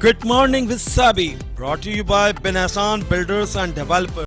Good morning with Sabi, brought to you by Benasan Builders and Developers.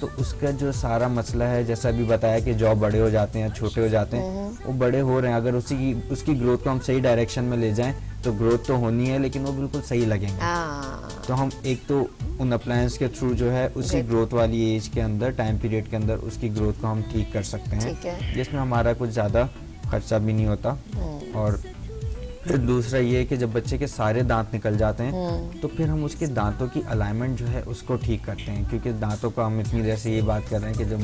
تو اس کا جو سارا مسئلہ ہے جیسا ابھی بتایا کہ جو بڑے ہو جاتے ہیں چھوٹے ہو جاتے ہیں وہ بڑے ہو رہے ہیں, اگر اس کی گروتھ کو ہم صحیح ڈائریکشن میں لے جائیں تو گروتھ تو ہونی ہے لیکن وہ بالکل صحیح لگیں گے. تو ہم ایک تو ان اپلائنس کے تھرو جو ہے اسی گروتھ والی ایج کے اندر ٹائم پیریڈ کے اندر اس کی گروتھ کو ہم ٹھیک کر سکتے ہیں, جس میں ہمارا کچھ زیادہ خرچہ بھی نہیں ہوتا. اور پھر دوسرا یہ ہے کہ جب بچے کے سارے دانت نکل جاتے ہیں تو پھر ہم اس کے دانتوں کی الائنمنٹ جو ہے اس کو ٹھیک کرتے ہیں, کیونکہ دانتوں کو ہم اتنی دیر سے یہ بات کر رہے ہیں کہ جب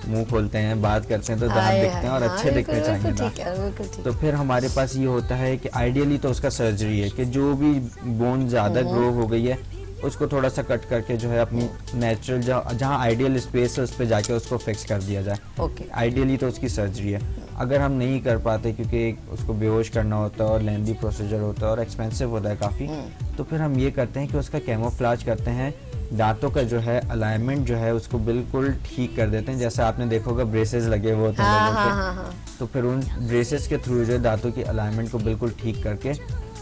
منہ کھولتے ہیں بات کرتے ہیں تو دانت دکھتے ہیں اور اچھے دکھنے چاہیے دانت. تو پھر ہمارے پاس یہ ہوتا ہے کہ آئیڈیلی تو اس کا سرجری ہے کہ جو بھی بون زیادہ گرو ہو گئی ہے اس کو تھوڑا سا کٹ کر کے جو ہے اپنی نیچرل جہاں آئیڈیل اسپیس ہے اس پہ جا کے اس کو فکس کر دیا جائے. آئیڈیلی تو اس کی سرجری ہے. اگر ہم نہیں کر پاتے کیونکہ اس کو بے ہوش کرنا ہوتا ہے اور لیندی پروسیجر ہوتا ہے اور ایکسپینسو ہوتا ہے کافی, تو پھر ہم یہ کرتے ہیں کہ اس کا کیموفلاج کرتے ہیں, دانتوں کا جو ہے الائنمنٹ جو ہے اس کو بالکل ٹھیک کر دیتے ہیں. جیسے آپ نے دیکھا ہوگا بریسز لگے ہوئے ہوتے ہیں لوگوں کے, تو پھر ان بریسز کے تھرو جو ہے دانتوں کی الائنمنٹ کو بالکل ٹھیک کر کے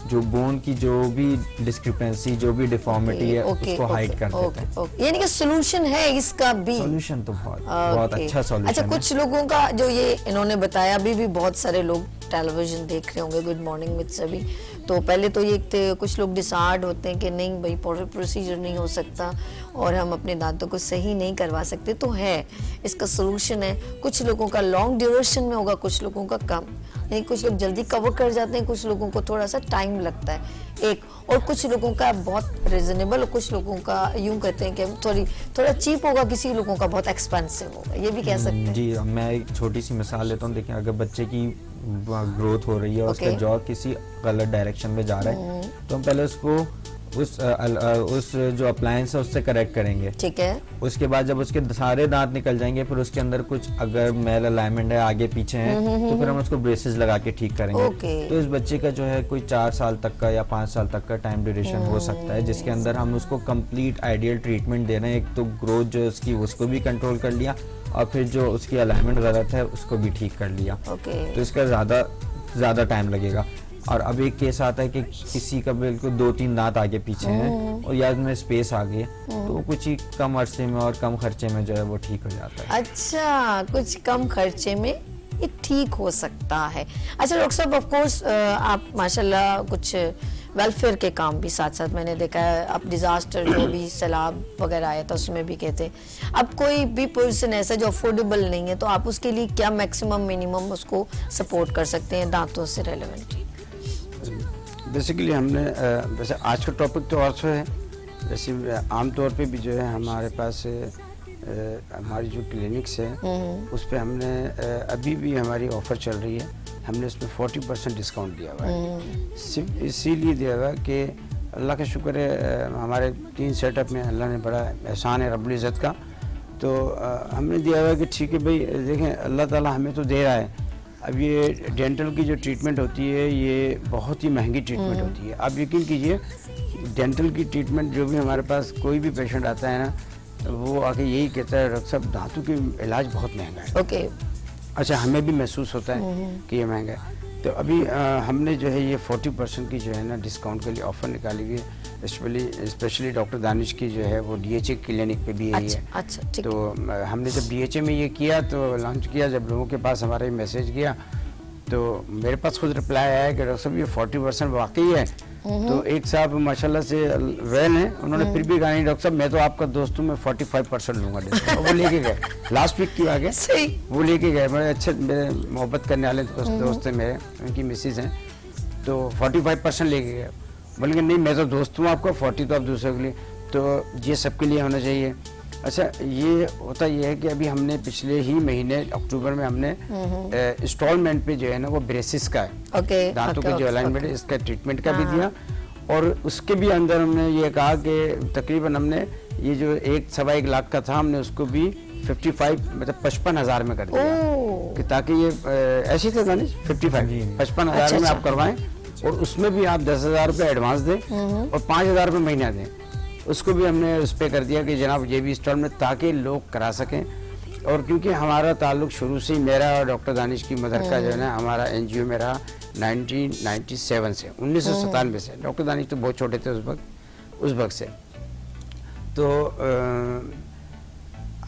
جو بون کی جو بھی ڈسکرپنسی جو بھی ڈیفارمیٹی ہے اس کو ہائڈ کر دیتے ہیں. یعنی کہ سولوشن ہے اس کا بھی, سولوشن تو بہت اچھا سولوشن ہے. اچھا, کچھ لوگوں کا جو یہ انہوں نے بتایا, ابھی بھی بہت سارے لوگ ٹیلی ویژن دیکھ رہے ہوں گے گڈ مارننگ وتھ سبھی, تو پہلے تو یہ کچھ لوگ ڈسارڈ ہوتے ہیں کہ نہیں بھائی پروسیجر نہیں ہو سکتا اور ہم اپنے دانتوں کو صحیح نہیں کروا سکتے. تو ہے اس کا سولوشن ہے. کچھ لوگوں کا لانگ ڈیوریشن میں ہوگا, کچھ لوگوں کا کم, یعنی کچھ لوگ جلدی کور کر جاتے ہیں, کچھ لوگوں کو تھوڑا سا ٹائم لگتا ہے ایک, اور کچھ لوگوں کا بہت ریزنیبل, اور کچھ لوگوں کا یوں کہتے ہیں کہ تھوڑا چیپ ہوگا, کسی لوگوں کا بہت ایکسپینسو ہوگا, یہ بھی کہہ سکتے ہیں. جی, میں ایک چھوٹی سی مثال لیتا ہوں. دیکھیں اگر بچے کی گروتھ ہو رہی ہے اور اس کا جو کسی غلط ڈائریکشن میں جا رہا ہے تو ہم پہلے اس کو اس جو اپلائنس ہے اس سے کریکٹ کریں گے. ٹھیک ہے. اس کے بعد جب اس کے سارے دانت نکل جائیں گے, پھر اس کے اندر کچھ اگر میل الائنمنٹ ہے آگے پیچھے ہیں تو پھر ہم اس کو بریسز لگا کے ٹھیک کریں گے. تو اس بچے کا جو ہے کوئی 4 سال تک کا یا 5 سال تک کا ٹائم ڈیوریشن ہو سکتا ہے, جس کے اندر ہم اس کو کمپلیٹ آئیڈیل ٹریٹمنٹ دے رہے ہیں. ایک تو گروتھ جو اس کی اس کو بھی کنٹرول کر لیا, اور پھر جو اس کی الائنمنٹ غلط ہے اس کو بھی ٹھیک کر لیا. تو اس کا زیادہ ٹائم لگے گا. اور اب ایک کیس آتا ہے کہ کسی کا بالکل 2-3 دانت آگے پیچھے ہیں اور یا میں اسپیس آ گئی ہے, تو وہ کچھ ہی کم عرصے میں اور کم خرچے میں جو ہے وہ ٹھیک ہو جاتا ہے. اچھا, کچھ کم خرچے میں یہ ٹھیک ہو سکتا ہے. اچھا ڈاکٹر صاحب, آف کورس آپ ماشاءاللہ کچھ ویلفیئر کے کام بھی ساتھ ساتھ میں نے دیکھا ہے. اب ڈیزاسٹر جو بھی سیلاب وغیرہ آیا تھا اس میں بھی کہتے ہیں, اب کوئی بھی پرسن ایسا جو افورڈیبل نہیں ہے, تو آپ اس کے لیے کیا میکسیمم منیمم اس کو سپورٹ کر سکتے ہیں دانتوں سے ریلیونٹ؟ بیسیکلی ہم نے ویسے آج کا ٹاپک تو اور ہے, ویسے عام طور پہ بھی جو ہے ہمارے پاس ہماری جو کلینکس ہے اس پہ ہم نے ابھی بھی ہماری آفر چل رہی ہے, ہم نے اس میں 40% ڈسکاؤنٹ دیا ہوا ہے. صرف اسی لیے دیا ہوا کہ اللہ کا شکر ہے ہمارے 3 سیٹ اپ میں اللہ نے بڑا احسان ہے رب العزت کا. تو ہم نے دیا ہوا ہے کہ ٹھیک ہے بھائی دیکھیں اللہ تعالیٰ ہمیں تو دے رہا ہے. اب یہ ڈینٹل کی جو ٹریٹمنٹ ہوتی ہے یہ بہت ہی مہنگی ٹریٹمنٹ ہوتی ہے. آپ یقین کیجئے ڈینٹل کی ٹریٹمنٹ جو بھی ہمارے پاس کوئی بھی پیشنٹ آتا ہے نا, وہ آ کے یہی کہتا ہے ڈاکٹر صاحب دانتوں کی علاج بہت مہنگا ہے. اوکے. اچھا, ہمیں بھی محسوس ہوتا ہے کہ یہ مہنگا ہے. تو ابھی ہم نے جو ہے یہ 40% کی جو ہے نا ڈسکاؤنٹ کے لیے آفر نکالی ہوئی ہے. اسپیشلی ڈاکٹر دانش کی جو ہے وہ ڈی ایچ اے کلینک پہ بھی یہی ہے. تو ہم نے جب ڈی ایچ اے میں یہ کیا تو لانچ کیا, جب لوگوں کے پاس ہمارا یہ میسیج گیا تو میرے پاس خود رپلائی آیا کہ ڈاکٹر صاحب یہ 40% واقعی ہے. تو ایک صاحب ماشاءاللہ سے ویل ہیں, انہوں نے پھر بھی کہا نہیں ڈاکٹر صاحب میں تو آپ کا دوست ہوں, میں 45% لوں گا ڈسکاؤنٹ. وہ لے کے گئے لاسٹ ویک کی آگے, وہ لے کے گئے. بڑے اچھے میرے محبت کرنے والے دوست ہیں میرے, ان کی مسز ہیں, تو 45% لے کے گئے. بولیں گے نہیں میں تو دوست ہوں آپ کا, 40 تو آپ دوسروں کے لیے. تو یہ سب کے لیے ہونا چاہیے. اچھا, یہ ہوتا یہ ہے کہ ابھی ہم نے پچھلے ہی مہینے اکتوبر میں ہم نے انسٹالمنٹ پہ جو ہے نا وہ بریسز کا ہے, دانتوں کے جو الائنمنٹ ہے اس کا ٹریٹمنٹ کا بھی دیا, اور اس کے بھی اندر ہم نے یہ کہا کہ تقریباً ہم نے یہ جو 1.25 لاکھ کا تھا ہم نے اس کو بھی 55,000 میں کر دیا, کہ تاکہ یہ ایسی تھے 55,000 میں آپ کروائیں, اور اس میں بھی آپ 10,000 روپے ایڈوانس دیں اور 5,000 روپے مہینہ دیں. اس کو بھی ہم نے اس پہ کر دیا کہ جناب یہ بھی انسٹالمنٹ, تاکہ لوگ کرا سکیں. اور کیونکہ ہمارا تعلق شروع سے میرا اور ڈاکٹر دانش کی مدر کا جو ہے نا ہمارا این جی او میں رہا 1997 سے, 1997 سے. ڈاکٹر دانش تو بہت چھوٹے تھے اس وقت سے. تو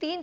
3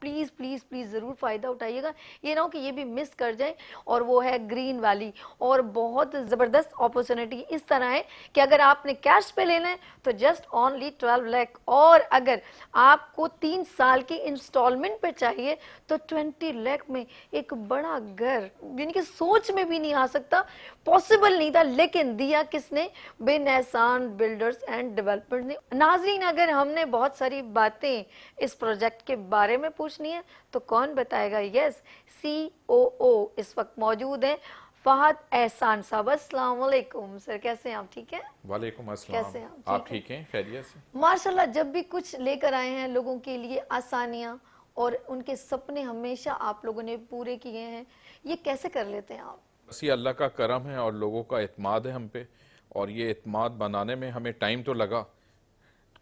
پلیز پلیز پلیز ضرور فائدہ اٹھائیے گا, یہ نہ ہو کہ یہ بھی مس کر جائیں. اور وہ ہے گرین ویلی, اور بہت زبردست اپرچونٹی اس طرح ہے کہ اگر آپ نے کیش پہ لینا ہے تو جسٹ اونلی 12 لاکھ, اور اگر آپ کو 3 سال کی انسٹالمنٹ پہ چاہیے تو 20 لاکھ میں ایک بڑا گھر, یعنی کہ سوچ میں بھی نہیں آ سکتا, پاسبل نہیں تھا, لیکن دیا کس نے؟ بن احسان بلڈرز اینڈ ڈیولپرز نے. ناظرین, اگر ہم نے بہت ساری باتیں اس پروجیکٹ کے بارے میں پوچھنی ہے تو کون بتائے گا؟ یس, COO اس وقت موجود ہیں, فہد احسان صاحب. السلام علیکم سر, کیسے ہیں آپ؟ ٹھیک ہے. وعلیکم السلام. کیسے ہیں آپ ٹھیک ہیں؟ خیریت سے؟ ماشاءاللہ, جب بھی کچھ لے کر آئے ہیں لوگوں کے لیے آسانیاں, اور ان کے سپنے ہمیشہ آپ لوگوں نے پورے کیے ہیں, یہ کیسے کر لیتے ہیں آپ؟ بس یہ اللہ کا کرم ہے اور لوگوں کا اعتماد ہے ہم پہ, اور یہ اعتماد بنانے میں ہمیں ٹائم تو لگا,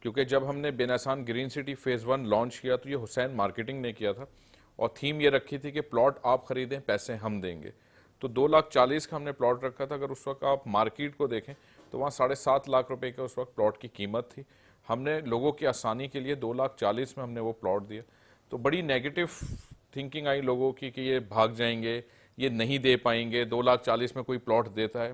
کیونکہ جب ہم نے بن احسان گرین سٹی فیز 1 لانچ کیا تو یہ حسین مارکیٹنگ نے کیا تھا, اور تھیم یہ رکھی تھی کہ پلاٹ آپ خریدیں, پیسے ہم دیں گے. تو 2,40,000 کا ہم نے پلاٹ رکھا تھا. اگر اس وقت آپ مارکیٹ کو دیکھیں تو وہاں 7.5 لاکھ روپے کا اس وقت پلاٹ کی قیمت تھی. ہم نے لوگوں کی آسانی کے لیے 2,40,000 میں ہم نے وہ پلاٹ دیا. تو بڑی نیگیٹو تھنکنگ آئی لوگوں کی کہ یہ بھاگ جائیں گے, یہ نہیں دے پائیں گے, 2,40,000 میں کوئی پلاٹ دیتا ہے.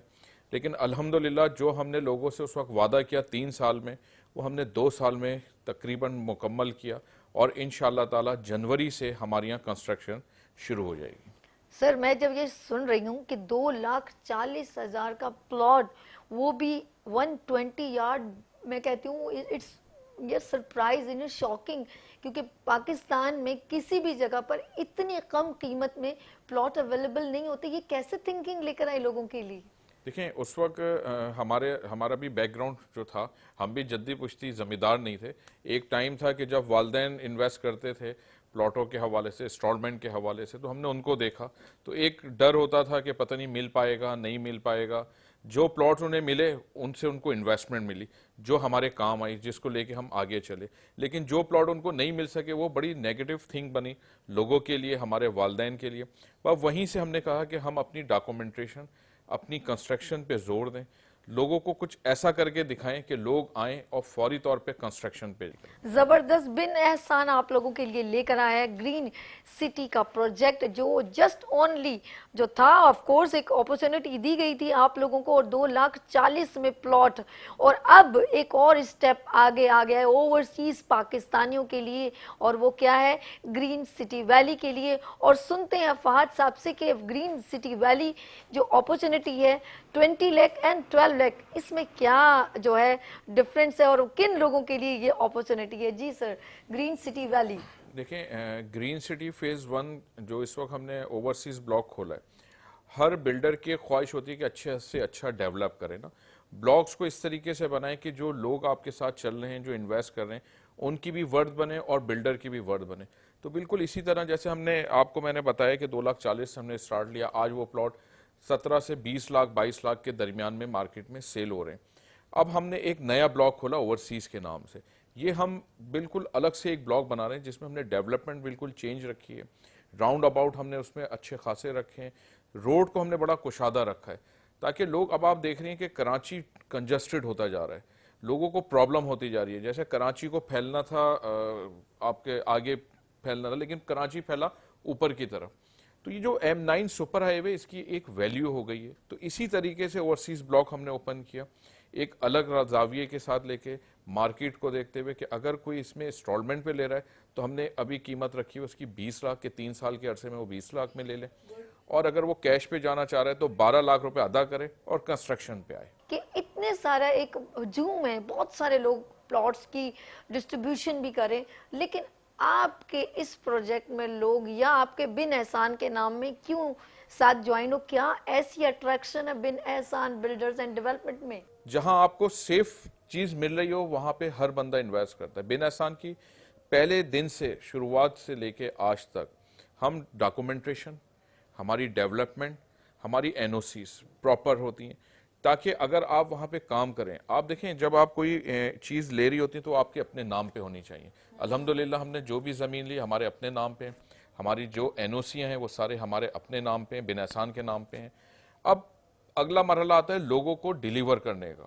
لیکن الحمدللہ جو ہم نے لوگوں سے اس وقت وعدہ کیا 3 سال میں, وہ ہم نے 2 سال میں تقریباً مکمل کیا, اور انشاءاللہ تعالی جنوری سے ہمارے یہاں کنسٹرکشن شروع ہو جائے گی. سر, میں جب یہ سن رہی ہوں کہ 2,40,000 کا پلاٹ, وہ بھی 120 یارڈ, میں کہتی ہوں اٹس یہ سرپرائز ان شاکنگ, کیونکہ پاکستان میں کسی بھی جگہ پر اتنی کم قیمت میں پلاٹ اویلیبل نہیں ہوتے. یہ کیسے تھنکنگ لے کر آئے لوگوں کے لیے؟ دیکھیں, اس وقت ہمارا بھی بیک گراؤنڈ جو تھا, ہم بھی جدی پشتی زمیندار نہیں تھے. ایک ٹائم تھا کہ جب والدین انویسٹ کرتے تھے پلاٹوں کے حوالے سے, انسٹالمنٹ کے حوالے سے, تو ہم نے ان کو دیکھا تو ایک ڈر ہوتا تھا کہ پتہ نہیں مل پائے گا نہیں مل پائے گا. جو پلاٹ انہیں ملے ان سے ان کو انویسٹمنٹ ملی جو ہمارے کام آئی, جس کو لے کے ہم آگے چلے. لیکن جو پلاٹ ان کو نہیں مل سکے وہ بڑی نیگیٹو تھنک بنی لوگوں کے لیے, ہمارے والدین کے لیے. وہیں سے ہم نے کہا کہ ہم اپنی ڈاکومنٹریشن, اپنی کنسٹرکشن پہ زور دیں, لوگوں کو کچھ ایسا کر کے دکھائیں کہ لوگ آئیں اور فوری طور پہ کنسٹرکشن پہ جائیں. زبردست. بن احسان آپ لوگوں کے لیے لے کر آیا ہے گرین سٹی کا پروجیکٹ, جو جسٹ اونلی جو تھا, آف کورس ایک اپرچونٹی دی گئی تھی آپ لوگوں کو, اور 2,40,000 میں پلاٹ, اور اب ایک اور اسٹیپ آگے آ گیا ہے اوورسیز پاکستانیوں کے لیے, اور وہ کیا ہے؟ گرین سٹی ویلی کے لیے. اور سنتے ہیں فہد صاحب سے کہ گرین سٹی ویلی جو اپرچونٹی ہے 20 لاکھ اینڈ 12 لاکھ, اس میں کیا جو ہے ڈفرینس ہے, اور کن لوگوں کے لیے یہ اپرچونٹی ہے؟ جی سر, گرین سٹی ویلی. دیکھیں, گرین سٹی فیز 1 جو اس وقت ہم نے اوورسیز بلاک کھولا ہے, ہر بلڈر کی خواہش ہوتی ہے کہ اچھے سے اچھا ڈیولپ کرے نا, بلاکس کو اس طریقے سے بنائیں کہ جو لوگ آپ کے ساتھ چل رہے ہیں, جو انویسٹ کر رہے ہیں, ان کی بھی ورتھ بنے اور بلڈر کی بھی ورتھ بنے. تو بالکل اسی طرح جیسے ہم نے آپ کو میں نے بتایا کہ 2,40,000 ہم نے اسٹارٹ لیا, آج وہ پلاٹ 17 سے 20 لاکھ 22 لاکھ کے درمیان میں مارکیٹ میں سیل ہو رہے ہیں. اب ہم نے ایک نیا بلاک کھولا اوورسیز کے نام سے, یہ ہم بالکل الگ سے ایک بلاک بنا رہے ہیں جس میں ہم نے ڈیولپمنٹ بالکل چینج رکھی ہے, راؤنڈ اباؤٹ ہم نے اس میں اچھے خاصے رکھے ہیں, روڈ کو ہم نے بڑا کشادہ رکھا ہے تاکہ لوگ, اب آپ دیکھ رہے ہیں کہ کراچی کنجسٹڈ ہوتا جا رہا ہے, لوگوں کو پرابلم ہوتی جا رہی ہے. جیسے کراچی کو پھیلنا تھا آپ کے آگے پھیلنا تھا, لیکن کراچی پھیلا اوپر کی طرف. تو یہ جو M9 سپر ہائی وے, اس کی ایک ویلیو ہو گئی ہے. تو اسی طریقے سے اوورسیز بلاک ہم نے اوپن کیا, ایک الگ زاویے کے ساتھ لے کے, مارکیٹ کو دیکھتے ہوئے کہ اگر کوئی اس میں انسٹالمنٹ پہ لے رہا ہے تو ہم نے ابھی قیمت رکھی ہے اس کی 20 لاکھ کے 3 سال کے عرصے میں وہ 20 لاکھ میں لے لیں, اور اگر وہ کیش پہ جانا چاہ رہا ہے تو 12 لاکھ روپے ادا کرے اور کنسٹرکشن پہ آئے. کہ اتنے سارا ایک ہجوم ہے, بہت سارے لوگ پلاٹس کی ڈسٹریبیوشن بھی کریں, لیکن آپ کے اس پروجیکٹ میں لوگ یا آپ کے بن احسان کے نام میں کیوں ساتھ جوائن ہو؟ کیا ایسی اٹریکشن ہے بن احسان بلڈرز اینڈ ڈیولپمنٹ میں؟ جہاں آپ کو سیف چیز مل رہی ہو وہاں پہ ہر بندہ انویسٹ کرتا ہے. بن احسان کی پہلے دن سے, شروعات سے لے کے آج تک, ہم ڈاکومنٹریشن, ہماری ڈیولپمنٹ, ہماری NOCs پراپر ہوتی ہیں تاکہ اگر آپ وہاں پہ کام کریں. آپ دیکھیں, جب آپ کوئی چیز لے رہی ہوتی ہیں تو آپ کے اپنے نام پہ ہونی چاہیے. الحمدللہ ہم نے جو بھی زمین لی ہمارے اپنے نام پہ, ہماری جو NOC ہیں وہ سارے ہمارے اپنے نام پہ ہیں, بن احسان کے نام پہ ہیں. اب اگلا مرحلہ آتا ہے لوگوں کو ڈیلیور کرنے کا.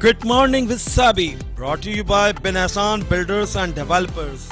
Good morning with Sabi, brought to you by Benasan Builders and Developers.